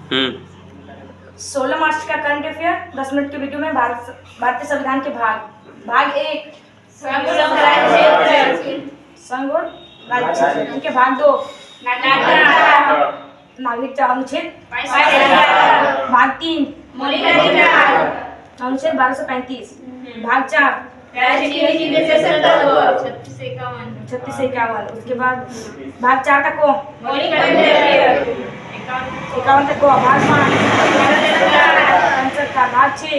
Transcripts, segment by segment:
16 मार्च का current affair 10 minute के video में भारतीय संविधान के भाग 1 संघ और राज्य, ठीक है। भाग 2 नागरिकता अनुच्छेद, भाग 3 अनुच्छेद 1235, भाग 4 3651, उसके बाद भाग 4 तक को 51 तक को, भाग 5 का, भाग 6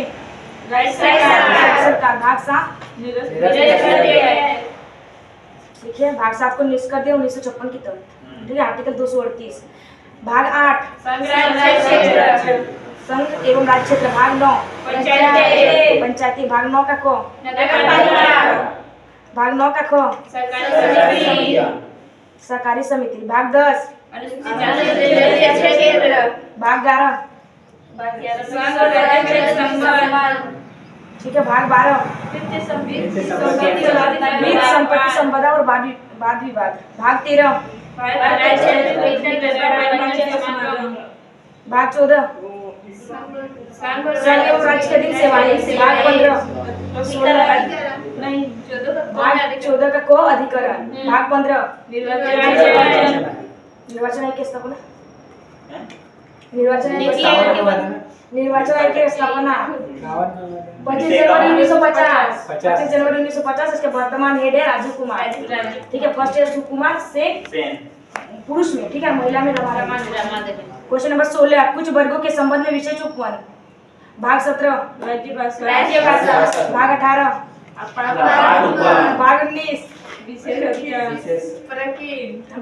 का, भाग 7 ठीक है। भाग 7 को निष्कर दिया 1956 की तरफ, ठीक है, आर्टिकल 238। भाग 8 संघ एवं राज्य क्षेत्र, भाग 9 पंचायती, भाग 9 का को, भाग 9 का को सहकारी समिति, भाग 10 भाग 11 ठीक है, भाग 12 संपत्ति संपदा और वाद विवाद, भाग 13 भाग 14 संघ एवं राज्य के अधीन सेवाएं, भाग 15 भाग 14 का को अधिकरण, भाग 15 निर्वाचन आयोग की स्थापना, निर्वाचन आयोग की स्थापना 25 जनवरी 1950, इसके वर्तमान हेड है राजीव कुमार, ठीक है। फर्स्ट है सुकुमार से पुरुष में, ठीक है, महिला में रमा देवी। क्वेश्चन नंबर 16 कुछ वर्गों के संबंध में विशेष उपवन, भाग 17 भाग 18 भाग 19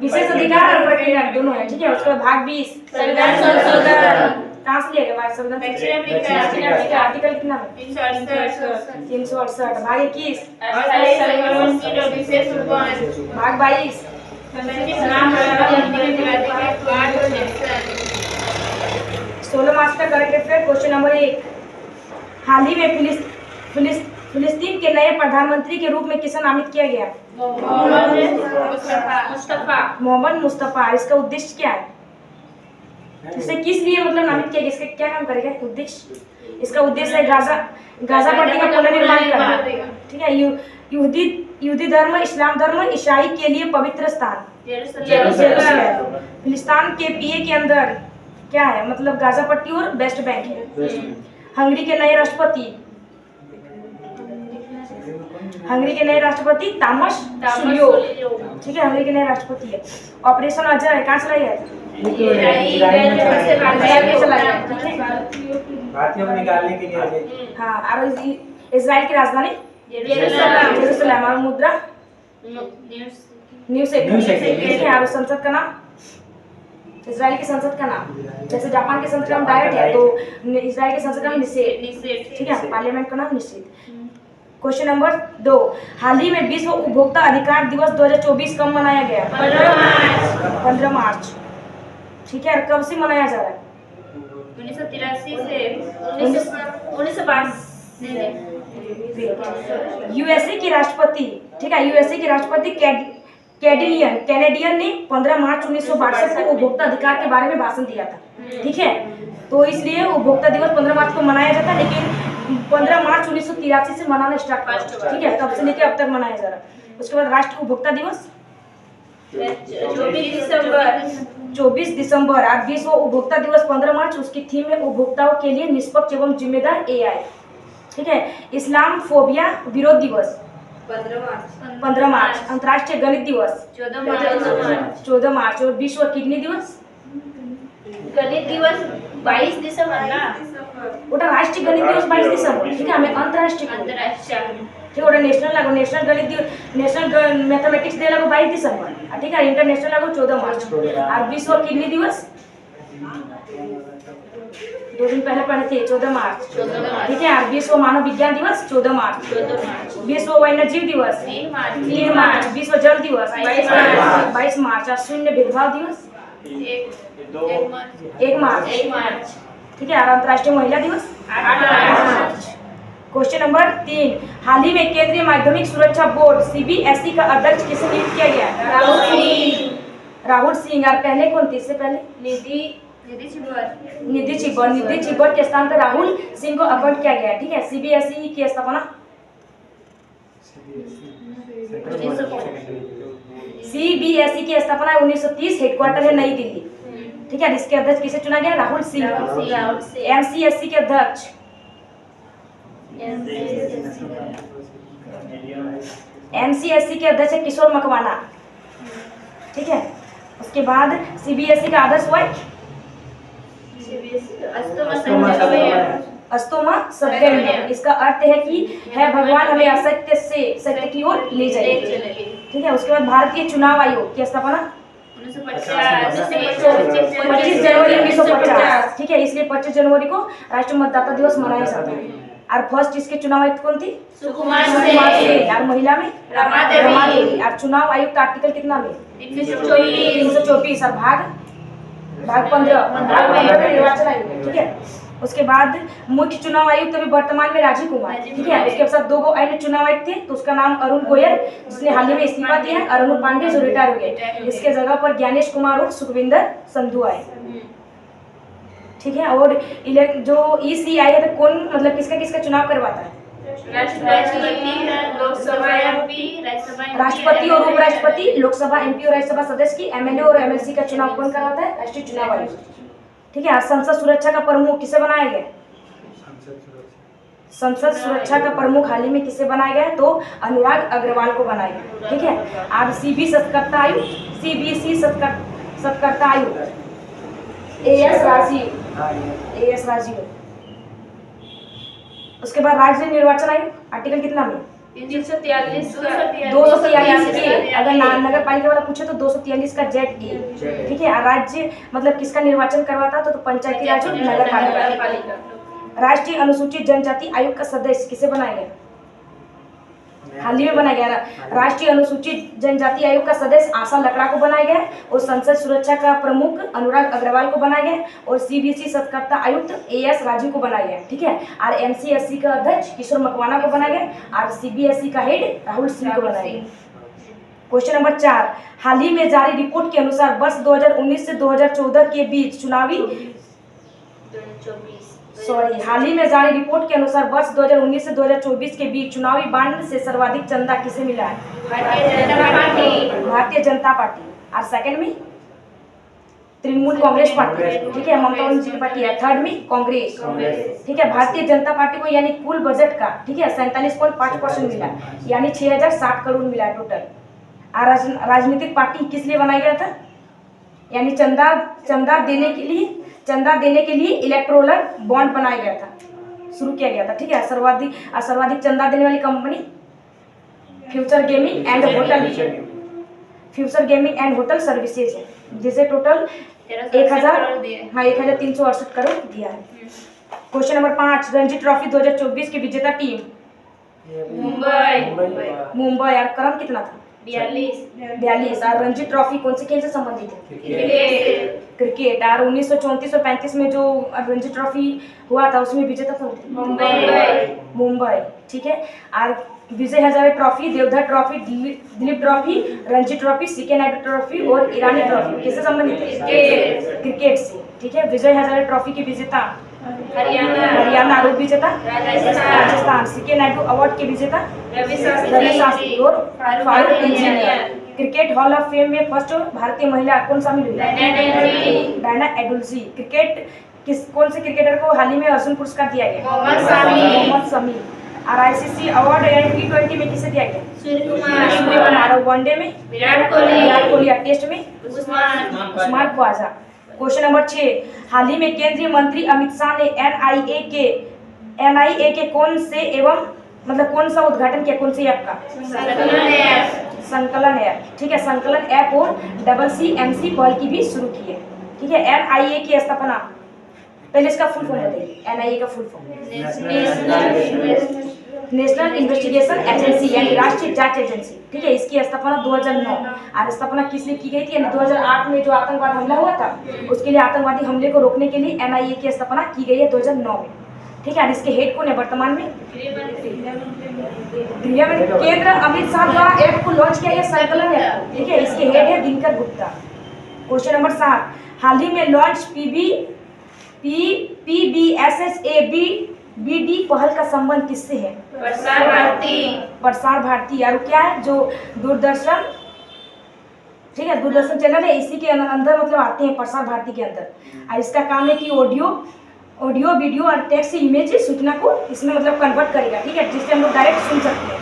विशेष अधिकार और प्रक्रिया दोनों है, ठीक है। उसके बाद भाग 20 संविधान संशोधन, कहाँ से लिया गया संविधान, आर्टिकल कितना है 368। भाग 21 भाग 22 16 मार्च का करंट अफेयर। क्वेश्चन नंबर 1 हाल ही में फिलिस्तीन के नए प्रधानमंत्री के रूप में किसे नामित किया गया, मोहम्मद मुस्तफा। इसका उद्देश्य क्या है, इसे किस लिए मतलब नामित किया गया, इसका क्या काम करेगा उद्देश्य, इसका उद्देश्य है गाजा पट्टी का पुनर्निर्माण करना, ठीक है। यहूदी धर्म, इस्लाम धर्म, ईसाई के लिए पवित्र स्थान फिलिस्तीन के पीए के अंदर क्या है, मतलब गाजा पट्टी और वेस्ट बैंक है। हंगरी के नए राष्ट्रपति तामस सुलियो, ठीक है, हंगरी के नए राष्ट्रपति है। ऑपरेशन अजय कहाँ चला गया, भारतीयों को निकालने के लिए, हाँ। और इजराइल की राजधानी जेरूसलम, और मुद्रा न्यू सेक्रेटरी, ठीक है। और संसद का नाम, इजराइल की संसद का नाम, जैसे जापान की संसद का नाम डायरेक्ट है, तो इजराइल की संसद का नाम निषेध, ठीक है, पार्लियामेंट का नाम निषेध। क्वेश्चन नंबर 2 हाल ही में विश्व उपभोक्ता अधिकार दिवस 2024 कब मनाया गया, 15 मार्च, ठीक है। कब से मनाया जा रहा है, 1983 से 1922। यूएसए की राष्ट्रपति, ठीक है, यूएसए की राष्ट्रपति कैनेडियन ने 15 मार्च 1962 को उपभोक्ता अधिकार के बारे में भाषण दिया था, ठीक है। तो इसलिए उपभोक्ता दिवस 15 मार्च को मनाया जाता है, लेकिन 15 मार्च 1983 से मनाना स्टार्ट हुआ, ठीक है, तब से लेकर अब तक मनाया जा रहा है। उसके बाद राष्ट्रीय उपभोक्ता दिवस 24 दिसंबर। आज विश्व उपभोक्ता दिवस 15 मार्च, उसकी थीम है उपभोक्ताओं के लिए निष्पक्ष एवं जिम्मेदार एआई, ठीक है। इस्लाम फोबिया विरोध दिवस 15 मार्च। अंतर्राष्ट्रीय गणित दिवस 14 मार्च। और विश्व किडनी दिवस, गणित दिवस 22 दिसंबर ना, ওটা রাষ্ট্রীয় গণিত দিবস 22 ডিসেম্বর, ঠিক है। हमें अंतर्राष्ट्रीय ठीक है, नेशनल लागू, नेशनल गणित दिवस, नेशनल मैथमेटिक्स डे लागू 22 दिसंबर, ठीक है। इंटरनेशनल लागू 14 मार्च। और विश्व किडनी दिवस 2 दिन पहले पढ़े थे, 14 मार्च, ठीक है। और विश्व मानव विज्ञान दिवस 14 मार्च। विश्व वन्यजीव दिवस 3 मार्च। विश्व जल दिवस 22 मार्च। और शून्य भेदभाव दिवस 1 मार्च, ठीक है। और अंतर्राष्ट्रीय महिला दिवस 8 मार्च। क्वेश्चन नंबर 3 हाल ही में केंद्रीय माध्यमिक सुरक्षा बोर्ड सीबीएसई का अध्यक्ष किसे नियुक्त किया गया, राहुल सिंह। और पहले कौन थी, इससे पहले निधि छिब्बर। निधि छिब्बर के स्थान पर राहुल सिंह को अपॉइंट किया गया है। ठीक है, सीबीएसई की स्थापना सीबीएसई की स्थापना 1930, हेडक्वार्टर है नई दिल्ली। ठीक है, इसके अध्यक्ष किसे चुना गया? राहुल सिंह। एमसीएससी के अध्यक्ष एमसीएससी के अध्यक्ष है किशोर मकवाना। ठीक है, उसके बाद सीबीएसई का आदर्श हुआ अस्तोमा सत्यम। इसका अर्थ है कि है भगवान हमें असत्य से सत्य की ओर ले जाएंगे। ठीक है, उसके बाद भारतीय चुनाव आयोग की स्थापना 25 जनवरी 1950। ठीक है, इसलिए 25 जनवरी को राष्ट्रीय मतदाता दिवस मनाया जाता है। और फर्स्ट इसके चुनाव आयुक्त कौन थी? सुकुमार सेन। और महिला में रमा देवी। और चुनाव आयुक्त आर्टिकल कितना में? 324। और भाग 15 में निर्वाचन आयोग। ठीक है, उसके बाद मुख्य चुनाव आयुक्त अभी वर्तमान में राजीव कुमार। ठीक है, उसके साथ 2 अन्य चुनाव आयुक्त थे, तो उसका नाम अरुण गोयल जिसने हाल ही में इस्तीफा दिया है, अरुण पांडे जो रिटायर हो गए। इसके जगह पर ज्ञानेश कुमार और सुखविंदर संधू आए। ठीक है, और जो ईसीआई है तो कौन मतलब किसका किसका चुनाव करवाता है? राष्ट्रपति और उपराष्ट्रपति, लोकसभा एमपी और राज्यसभा सदस्य की, एमएलए और एमएलसी का चुनाव कौन करवाता है? राष्ट्रीय चुनाव आयोग। ठीक है, संसद सुरक्षा का प्रमुख किसे बनाया गया? संसद सुरक्षा का प्रमुख हाल ही में किसे बनाया गया? तो अनुराग अग्रवाल को बनाया गया। ठीक है, आज सीबीसी सत्कर्ता आयुक्त एएस राजीव। उसके बाद राज्य निर्वाचन आयोग आर्टिकल कितना में? 243 के अगर नगर पालिका वाला पूछे तो 243 का जेड ए। ठीक है, राज्य मतलब किसका निर्वाचन करवाता तो पंचायती राज और नगर पालिका। राष्ट्रीय अनुसूचित जनजाति आयोग का सदस्य किसे बनाया गया? हाल ही में बनाया गया। राष्ट्रीय अनुसूचित जनजाति आयोग का सदस्य आशा लकड़ा को बनाया गया और संसद सुरक्षा का प्रमुख अनुराग अग्रवाल को बनाया गया और सीबीसी सत्कर्ता आयुक्त एएस राजीव को बनाया गया। ठीक है, और एमसीएससी का अध्यक्ष किशोर मकवाना को बनाया गया और सीबीएसई का हेड राहुल सिंह को बनाया गया। क्वेश्चन नंबर 4, हाल ही में जारी रिपोर्ट के अनुसार वर्ष 2019 से 2014 के बीच हाल ही में जारी रिपोर्ट के अनुसार वर्ष 2019 से 2024 के बीच चुनावी बांड से सर्वाधिक चंदा किसे मिला है? भारतीय जनता पार्टी। और सेकंड में तृणमूल कांग्रेस पार्टी। ठीक है, ममता बनर्जी की पार्टी है। थर्ड में कांग्रेस। ठीक है, भारतीय जनता पार्टी को यानी कुल बजट का ठीक है 47.5% मिला, यानी 6060 करोड़ मिला टोटल। और राजनीतिक पार्टी किस लिए बनाया गया था? यानी चंदा देने के लिए इलेक्टोरल बॉन्ड बनाया गया था, शुरू किया गया था। ठीक है, सर्वाधिक चंदा देने वाली company future gaming and hotel services है, जिसे टोटल 1368 करोड़ दिया है। क्वेश्चन नंबर 5, रणजी ट्रॉफी 2024 की विजेता टीम मुंबई। और क्रम कितना था? 42। और रणजी ट्रॉफी कौन से खेल से संबंधित है? क्रिकेट। और 1934 और 35 में जो रणजी ट्रॉफी हुआ था उसमें विजेता कौन थे? मुंबई। ठीक है, और Vijay Hazare trophy, Deodhar trophy, Duleep trophy, Ranji trophy, CK Naidu trophy और ईरानी ट्रॉफी किससे संबंधित है? क्रिकेट से। ठीक है, विजय हजारे ट्रॉफी की विजेता हरियाणा और विजेता राजस्थान। सीके नायडू अवार्ड के विजेता रवि शास्त्री और Farooq engineer. Cricket hall of fame में फर्स्ट भारतीय महिला कौन शामिल हुई? डायना एडुल्जी। कौन से क्रिकेटर को हाल ही में अर्जुन पुरस्कार दिया गया? मोहम्मद शमी। और आईसीसी अवार्ड T20 में किसे दिया गया? सूर्यकुमार। और वनडे में विराट कोहली। टेस्ट में उस्मान ख्वाजा। क्वेश्चन नंबर 6, हाल ही में केंद्रीय मंत्री अमित शाह ने एनआईए के कौन से एवं मतलब कौन सा उद्घाटन किया? कौन सी ऐप का? संकलन ऐप। ठीक है, संकलन ऐप और CCMC पहल की भी शुरू की है। ठीक है, एनआईए की स्थापना, पहले इसका फुल फॉर्म बताइए। एनआईए का full form national investigation agency यानी राष्ट्रीय जांच एजेंसी। ठीक है, इसकी स्थापना 2009। और स्थापना किस लिए की गई थी? यानी 2008 में जो आतंकवाद हमला हुआ था उसके लिए, आतंकवादी हमले को रोकने के लिए एनआईए की स्थापना की गई है 2009 में। ठीक है, और इसके हेड कौन है वर्तमान में? गृहमंत्री। केंद्र अमित शाह द्वारा ऐप को लॉन्च किया गया संकलन ऐप। ठीक है, इसके हेड है दिनकर गुप्ता। क्वेश्चन नंबर 7, हाल ही में लॉन्च PBSSABD पहल का संबंध किससे है? प्रसार भारती। प्रसार भारती। और क्या है जो दूरदर्शन, ठीक है, दूरदर्शन चैनल है, इसी के अंदर मतलब आते हैं प्रसार भारती के अंदर। और इसका काम है कि ऑडियो वीडियो और टेक्स्ट इमेज सूचना को इसमें मतलब कन्वर्ट करेगा, ठीक है, जिससे हम लोग डायरेक्ट सुन सकते हैं,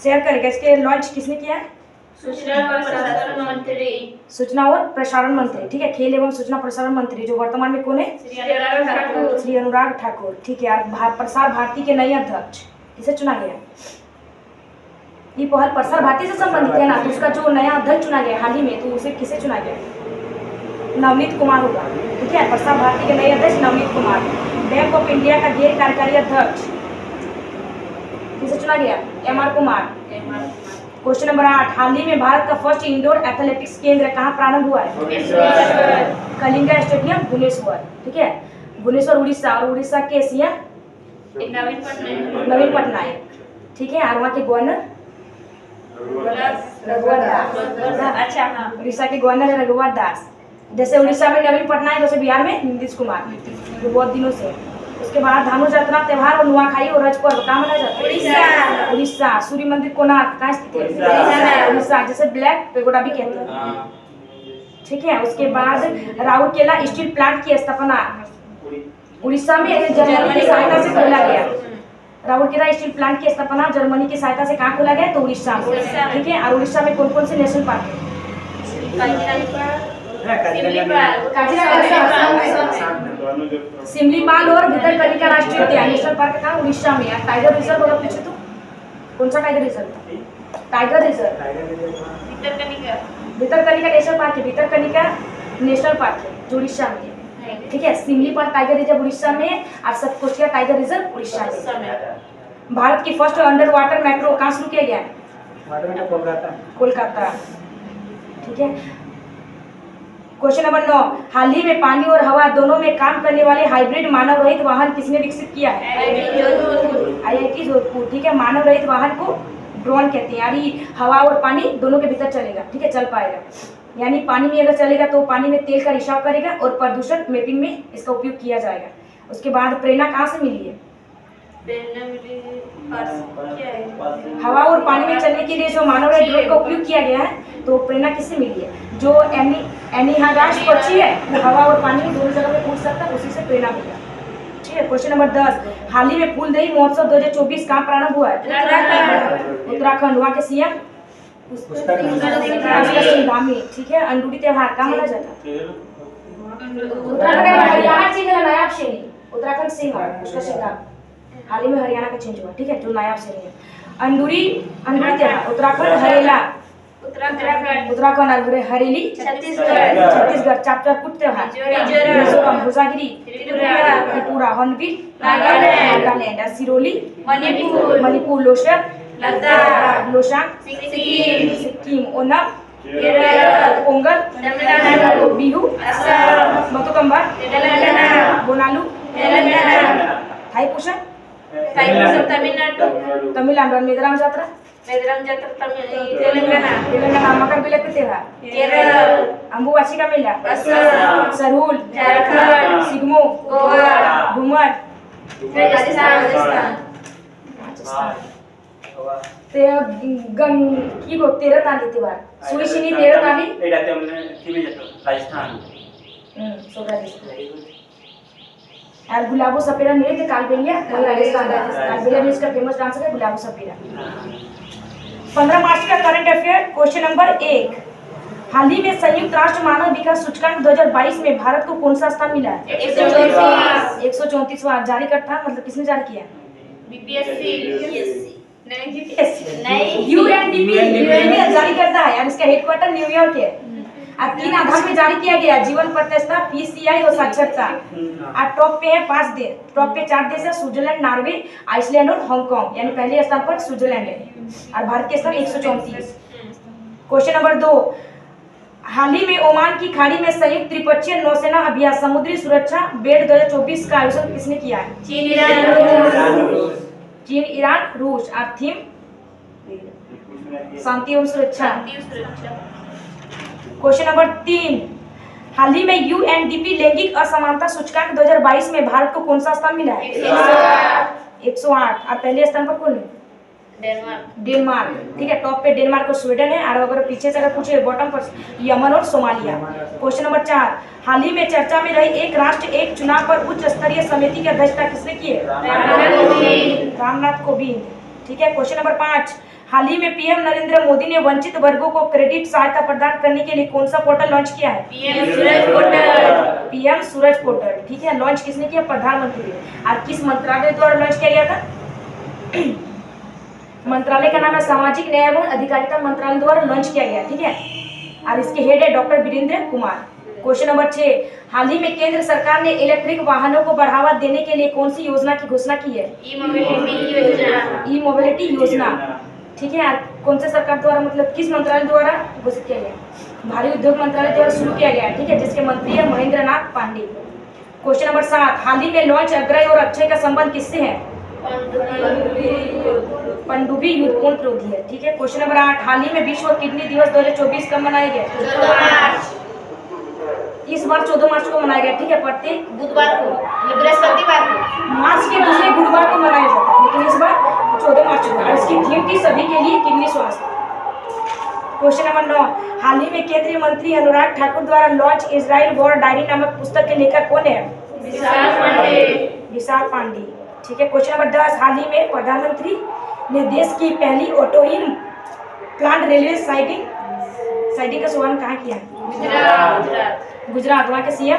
शेयर करेगा। इसके लॉन्च किसने किया है? सूचना और प्रसारण मंत्री। सूचना और प्रसारण मंत्री, ठीक है, खेल एवं सूचना प्रसारण मंत्री जो वर्तमान में कौन है? श्री अनुराग ठाकुर। श्री अनुराग ठाकुर, ठीक है। और प्रसार भारती के नए अध्यक्ष किसे चुना गया? ये पहल प्रसार भारती से संबंधित है ना, तो उसका जो नया अध्यक्ष चुना गया हाल ही में, तो उसे किसे चुना गया? नवनीत कुमार होगा, ठीक है। प्रसार भारती के नए अध्यक्ष Navneet Kumar. Bank of India का गैर कार्यकारी अध्यक्ष किसे चुना गया? MR कुमार। क्वेश्चन नंबर 8, हाल ही में भारत का फर्स्ट इंडोर एथलेटिक्स केंद्र कहाँ प्रारंभ हुआ है? कलिंगा स्टेडियम, भुवनेश्वर, ठीक है, भुवनेश्वर उड़ीसा। और उड़ीसा के सीएम नवीन पटनायक, ठीक है। और वहाँ के गवर्नर रघुवर दास। अच्छा, हाँ। उड़ीसा के गवर्नर है रघुवर दास। जैसे उड़ीसा में नवीन पटनायक, वैसे बिहार में नीतीश कुमार, जो बहुत दिनों से। उसके बाद धानु यात्रा त्योहार और नुआखाई और रज पर्व कहाँ मनाया जाता है? उड़ीसा। सूर्य मंदिर कोणार्क कहाँ स्थित है? उड़ीसा, जैसे ब्लैक पेगोडा भी कहते हैं, ठीक है। उसके बाद राउरकेला स्टील प्लांट की स्थापना उड़ीसा में जर्मनी की सहायता से खोला गया। राउरकेला स्टील प्लांट की स्थापना जर्मनी की सहायता से कहाँ खोला गया? तो उड़ीसा में, ठीक है। और उड़ीसा में कौन कौन से नेशनल पार्क है? सिमलीपाल और भितरकनिका राष्ट्रीय उद्यान नेशनल पार्क कहाँ? उड़ीसा में। टाइगर रिजर्व अगर पूछे तो कौन सा tiger reserve? Tiger reserve Bhitarkanika national park है। भितरकनिका नेशनल पार्क है जो उड़ीसा में है, ठीक है। सिमलीपाल टाइगर रिजर्व उड़ीसा में और सतकोटिया टाइगर रिजर्व उड़ीसा में। भारत की फर्स्ट अंडर वाटर मेट्रो कहाँ शुरू किया गया? कोलकाता, ठीक है। क्वेश्चन नंबर 9, हाल ही में पानी और हवा दोनों में काम करने वाले हाइब्रिड मानव रहित वाहन किसने विकसित किया है? IIT जोधपुर, ठीक है। मानव रहित वाहन को ड्रोन कहते हैं। यानी हवा और पानी दोनों के भीतर चलेगा, ठीक है, चल पाएगा। यानी पानी में अगर चलेगा तो पानी में तेल का रिसाव करेगा और प्रदूषण मैपिंग में इसका उपयोग किया जाएगा। उसके बाद प्रेरणा कहाँ से मिली है? हवा और पानी में चलने के लिए जो मानव रहित ड्रोन का उपयोग किया गया है, तो प्रेरणा किससे मिली है? जो एनिहागाश पक्षी है, वो हवा और पानी में दोनों जगह में उड़ सकता है, उसी से प्रेरणा मिला, ठीक है। क्वेश्चन नंबर 10, हाल ही में फूलदेई महोत्सव 2024 कहाँ प्रारंभ हुआ है? उत्तराखंड। वहाँ के सीएम सिंघामी, ठीक है। अंडूरी त्योहार कहाँ मनाया जाता है? उत्तराखंड हरियाणा चेंज है, नायाब श्रेणी उत्तराखंड सिंह उसका सिंघाम हाल ही में हरियाणा का चेंज हुआ, ठीक है, जो नायाब श्रेणी है। अंडूरी त्योहार उत्तराखंड, हरेला उत्तराखंड और हरेली छत्तीसगढ़। चापचाकुट त्योहार मिजोरम, भुसागिरी त्रिपुरा, हॉर्नबिल नागालैंड, सिरोली मणिपुर, लोसर लोसांग सिक्किम, ओनम पोंगल बिहू, बतुकम्बर बोनालू, थाईपुसम तमिलनाडु, और मेदराम जात्रा तेलंगाना। मकर बिलक त्योहार अम्बुबाची का मेला सरहुल सिगमो घूमर राजस्थान। 13 ताली त्योहार सुईशिनी 13 ताली राजस्थान। और गुलाबो सपेरा नृत्य कालबेलिया राजस्थान। कालबेलिया में इसका फेमस डांस है गुलाबो सपेरा। 15 मार्च का करंट अफेयर क्वेश्चन नंबर 1, हाल ही में संयुक्त राष्ट्र मानव विकास सूचकांक 2022 में भारत को कौन सा स्थान मिला है? 134वां। जारी करता मतलब किसने जारी किया? UNDP जारी करता है और इसका हेडक्वार्टर न्यूयॉर्क है। और 3 आधार में जारी किया गया, जीवन प्रतिष्ठा, PCI और साक्षरता। और टॉप पे है 5 देश, टॉप पे 4 देश है, स्विट्जरलैंड, नॉर्वे, आइसलैंड और हांगकांग। यानी पहले स्थान पर स्विट्जरलैंड है और भारत के स्थान 134। क्वेश्चन नंबर 2, हाल ही में ओमान की खाड़ी में संयुक्त त्रिपक्षीय नौसेना अभ्यास समुद्री सुरक्षा बेड़ 2024 का आयोजन किसने किया है? चीन, ईरान, रूस। और थीम शांति एवं सुरक्षा। क्वेश्चन नंबर 3, हाल ही में यूएनडीपी लैंगिक असमानता सूचकांक 2022 में भारत को कौन सा स्थान मिला है? 108। और पहले स्थान पर कौन है? डेनमार्क। ठीक है, टॉप पे डेनमार्क और स्वीडन है, और अगर पीछे से अगर पूछे बॉटम पर यमन और सोमालिया। क्वेश्चन नंबर 4, हाल ही में चर्चा में रही एक राष्ट्र एक चुनाव पर उच्च स्तरीय समिति की अध्यक्षता किसने की है? रामनाथ कोविंद। ठीक है, क्वेश्चन नंबर 5, हाल ही में पीएम नरेंद्र मोदी ने वंचित वर्गों को क्रेडिट सहायता प्रदान करने के लिए कौन सा पोर्टल लॉन्च किया है? पीएम सूरज पोर्टल। ठीक है, लॉन्च किसने किया? प्रधानमंत्री। और किस मंत्रालय द्वारा लॉन्च किया गया था? मंत्रालय का नाम है सामाजिक न्याय एवं अधिकारिता मंत्रालय द्वारा लॉन्च किया गया। ठीक है, और इसके हेड है doctor Virendra Kumar. Question number 6, हाल ही में केंद्र सरकार ने इलेक्ट्रिक वाहनों को बढ़ावा देने के लिए कौन सी योजना की घोषणा की है? ई मोबिलिटी योजना। ठीक है, और कौन से सरकार द्वारा, मतलब किस मंत्रालय द्वारा घोषित किया गया? भारी उद्योग मंत्रालय द्वारा शुरू किया गया। ठीक है, जिसके मंत्री है महेंद्र नाथ पांडे। क्वेश्चन नंबर 7, हाल ही में लॉन्च अग्रय और अक्षय का संबंध किससे है? पनडुब्बी युद्ध कौन विरोधी है? ठीक है, क्वेश्चन नंबर 8, हाल ही में विश्व किडनी दिवस 2024 कब मनाया गया? 14 मार्च। इस बार 14 मार्च को मनाया गया। ठीक है, प्रत्येक बुधवार को, बृहस्पतिवार को, मार्च के दूसरे गुरुवार को मनाया जाता है, लेकिन इस बार 14 मार्च को। और इसकी थीम थी सभी के लिए किडनी स्वास्थ्य। क्वेश्चन नंबर 9, हाल ही में केंद्रीय मंत्री अनुराग ठाकुर द्वारा लॉन्च इजराइल वॉर डायरी नामक पुस्तक के लेखक कौन है? विशाल पांडे। ठीक है, क्वेश्चन नंबर 10, हाल ही में प्रधानमंत्री ने देश की पहली auto in plant railway siding का शुभारंभ कहाँ किया? गुजरात। वहाँ के सीएम